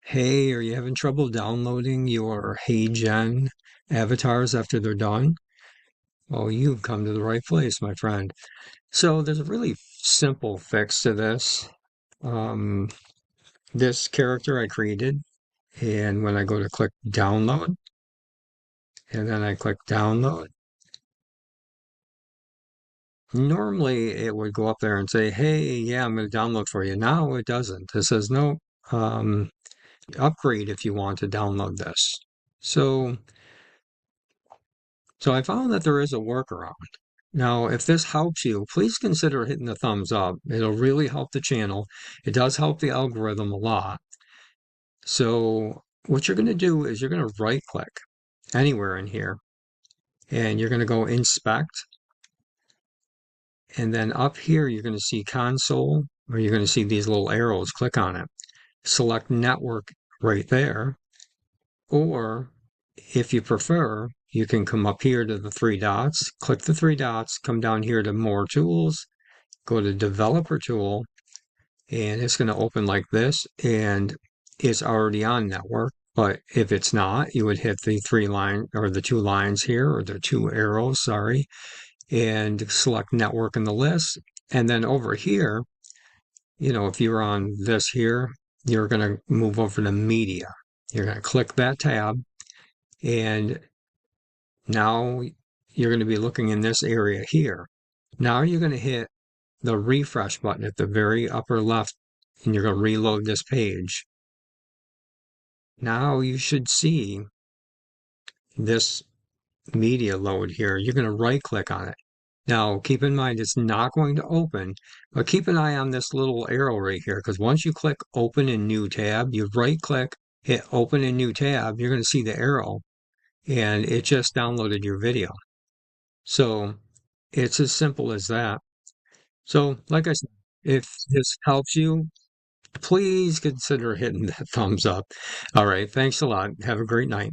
Hey, are you having trouble downloading your Heygen avatars after they're done? Well, you've come to the right place, my friend. So there's a really simple fix to this. Um, this character I created, and when I go to click download, and then I click download, normally it would go up there and say, hey, yeah, I'm going to download for you. Now it doesn't. It says, no, um, upgrade if you want to download this. So So I found that there is a workaround. Now, if this helps you, please consider hitting the thumbs up. It'll really help the channel. It does help the algorithm a lot. So what you're going to do is you're going to right click anywhere in here and you're going to go inspect. And then up here, you're going to see console, or you're going to see these little arrows. Click on it. Select network right there. Or if you prefer, you can come up here to the three dots, click the three dots, come down here to more tools, go to developer tool, and it's going to open like this, and it's already on network. But if it's not, you would hit the three line or the two lines here, or the two arrows, sorry, and select network in the list. And then over here, if you're on this here, you're going to move over to media. You're going to click that tab, and now you're going to be looking in this area here. Now you're going to hit the refresh button at the very upper left, and you're going to reload this page. Now you should see this media load here. You're going to right click on it. Now keep in mind it's not going to open, but keep an eye on this little arrow right here, because once you click open in new tab, you right click, hit open in new tab, you're going to see the arrow, and it just downloaded your video. So it's as simple as that. So, like I said, if this helps you, please consider hitting that thumbs up. All right. Thanks a lot. Have a great night.